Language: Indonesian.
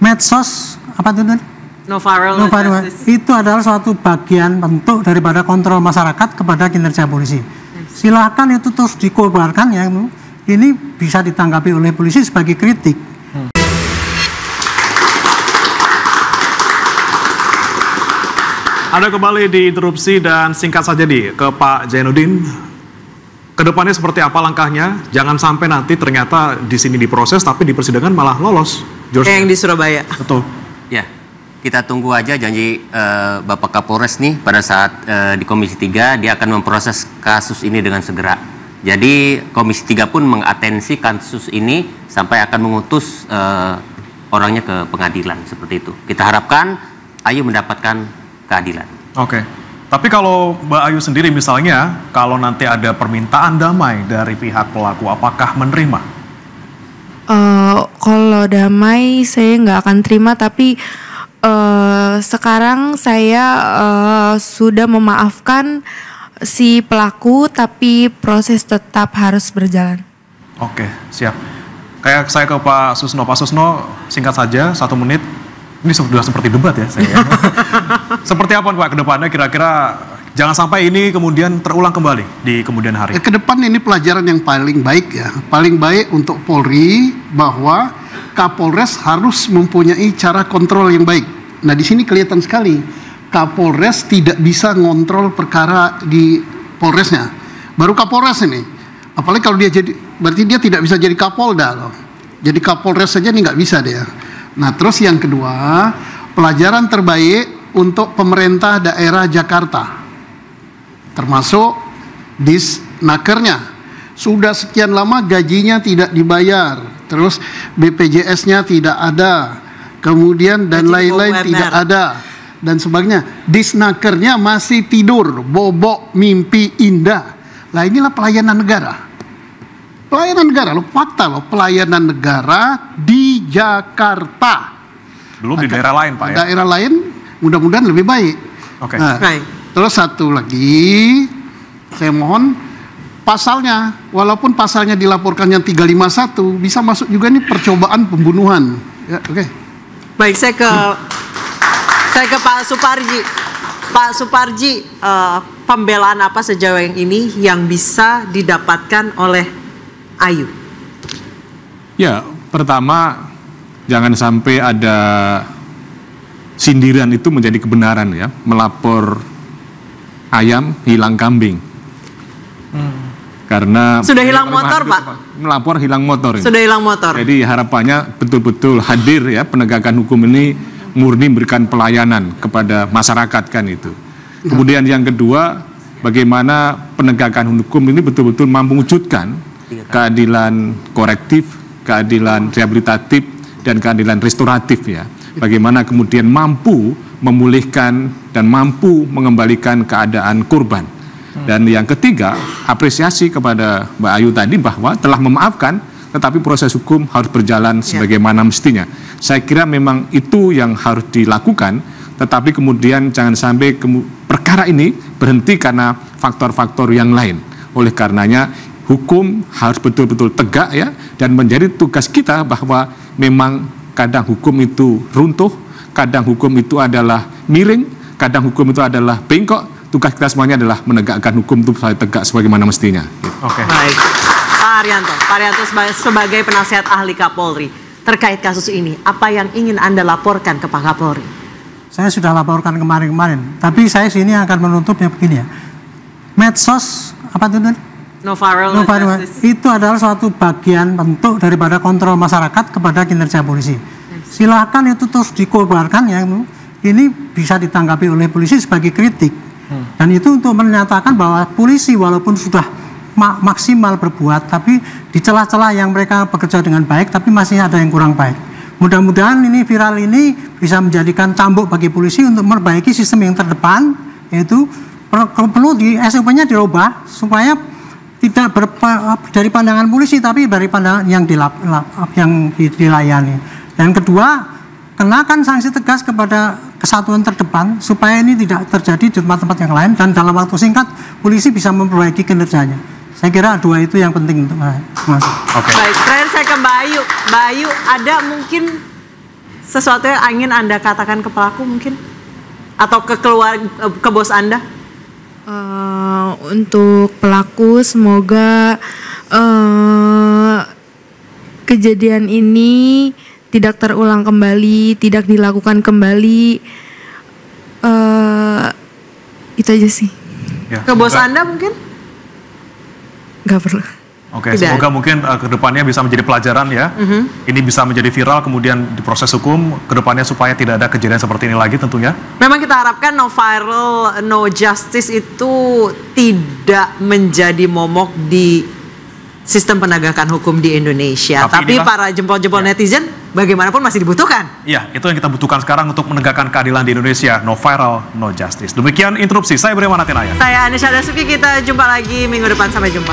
medsos apa itu? No viral itu adalah suatu bagian bentuk daripada kontrol masyarakat kepada kinerja polisi. Silakan itu terus dikobarkan ya. Ini bisa ditanggapi oleh polisi sebagai kritik. Ada kembali di interupsi dan singkat saja ke Pak Zainuddin. Kedepannya seperti apa langkahnya? Jangan sampai nanti ternyata di sini diproses tapi di persidangan malah lolos. Yang di Surabaya. Betul. Ya, kita tunggu aja janji Bapak Kapolres nih pada saat di Komisi 3 dia akan memproses kasus ini dengan segera. Jadi Komisi 3 pun mengatensi kasus ini sampai akan mengutus orangnya ke pengadilan seperti itu. Kita harapkan Ayu mendapatkan keadilan. Oke. Tapi kalau Mbak Ayu sendiri misalnya, kalau nanti ada permintaan damai dari pihak pelaku, apakah menerima? Kalau damai saya nggak akan terima, tapi sekarang saya sudah memaafkan si pelaku, tapi proses tetap harus berjalan. Oke, siap. Kayak saya ke Pak Susno. Pak Susno, singkat saja, 1 menit. Ini sudah seperti debat ya saya. Seperti apa Pak ke depannya kira-kira jangan sampai ini kemudian terulang kembali di kemudian hari? Ke depan ini pelajaran yang paling baik ya. Paling baik untuk Polri bahwa Kapolres harus mempunyai cara kontrol yang baik. Nah di sini kelihatan sekali Kapolres tidak bisa ngontrol perkara di Polresnya. Baru Kapolres ini. Apalagi kalau dia jadi, berarti dia tidak bisa jadi Kapolda loh. Jadi Kapolres saja ini nggak bisa dia. Nah terus yang kedua, pelajaran terbaik untuk pemerintah daerah Jakarta, termasuk Disnakernya. Sudah sekian lama gajinya tidak dibayar, terus BPJS-nya tidak ada, kemudian dan lain-lain tidak ada, dan sebagainya. Disnakernya masih tidur, bobok mimpi indah. Lah inilah pelayanan negara. Pelayanan negara, loh, fakta loh, pelayanan negara di Jakarta. Belum di daerah lain Pak ya? Daerah lain mudah-mudahan lebih baik. Oke. Nah, terus satu lagi, saya mohon pasalnya, walaupun pasalnya dilaporkan yang 351, bisa masuk juga nih percobaan pembunuhan. Ya, oke. Baik, saya ke Pak Suparji. Pak Suparji, pembelaan apa sejauh ini yang bisa didapatkan oleh Ayu? Ya, pertama jangan sampai ada sindiran itu menjadi kebenaran ya. Melapor ayam hilang kambing. Karena sudah hilang motor Pak? Melapor hilang motor. Sudah hilang motor. Jadi harapannya betul-betul hadir ya, penegakan hukum ini murni memberikan pelayanan kepada masyarakat kan itu. Kemudian yang kedua, bagaimana penegakan hukum ini betul-betul mampu mewujudkan keadilan korektif, keadilan rehabilitatif, dan keadilan restoratif ya. Bagaimana kemudian mampu memulihkan dan mampu mengembalikan keadaan korban. Dan yang ketiga, apresiasi kepada Mbak Ayu tadi bahwa telah memaafkan, tetapi proses hukum harus berjalan sebagaimana mestinya. Saya kira memang itu yang harus dilakukan, tetapi kemudian jangan sampai perkara ini berhenti karena faktor-faktor yang lain. Oleh karenanya, hukum harus betul-betul tegak ya, dan menjadi tugas kita bahwa memang kadang hukum itu runtuh, kadang hukum itu adalah miring, kadang hukum itu adalah bengkok. Tugas kita semuanya adalah menegakkan hukum itu tegak sebagaimana mestinya. Oke. Baik, Pak Haryanto sebagai penasihat ahli Kapolri terkait kasus ini, apa yang ingin Anda laporkan ke Pak Kapolri? Saya sudah laporkan kemarin-kemarin, tapi saya sini akan menutupnya begini ya. Medsos apa itu? No viral itu adalah suatu bagian bentuk daripada kontrol masyarakat kepada kinerja polisi. Silakan itu terus dikobarkan ya. Ini bisa ditanggapi oleh polisi sebagai kritik. Dan itu untuk menyatakan bahwa polisi walaupun sudah maksimal berbuat, tapi di celah-celah yang mereka bekerja dengan baik, tapi masih ada yang kurang baik. Mudah-mudahan ini viral ini bisa menjadikan cambuk bagi polisi untuk memperbaiki sistem yang terdepan, yaitu perlu di SOP-nya dirubah supaya tidak dari pandangan polisi tapi dari pandangan yang dilayani. Dan kedua, kenakan sanksi tegas kepada kesatuan terdepan supaya ini tidak terjadi di tempat-tempat yang lain dan dalam waktu singkat polisi bisa memperbaiki kinerjanya. Saya kira dua itu yang penting untuk masuk. Oke. Baik, terakhir saya ke Mbak Ayu. Mbak Ayu, ada mungkin sesuatu yang ingin Anda katakan ke pelaku mungkin? Atau ke bos Anda? Untuk pelaku semoga kejadian ini tidak terulang kembali, tidak dilakukan kembali. Itu aja sih. Ya, Ke bos Anda mungkin? Gak perlu. Oke, Tidak. semoga mungkin kedepannya bisa menjadi pelajaran ya. Ini bisa menjadi viral, kemudian diproses hukum kedepannya supaya tidak ada kejadian seperti ini lagi tentunya. Memang kita harapkan no viral, no justice itu tidak menjadi momok di sistem penegakan hukum di Indonesia. Tapi inilah- para jempol-jempol netizen bagaimanapun masih dibutuhkan. Iya, itu yang kita butuhkan sekarang untuk menegakkan keadilan di Indonesia. No viral, no justice. Demikian interupsi. Saya Beriman Atinaya. Saya Anisha Dasuki, kita jumpa lagi minggu depan. Sampai jumpa.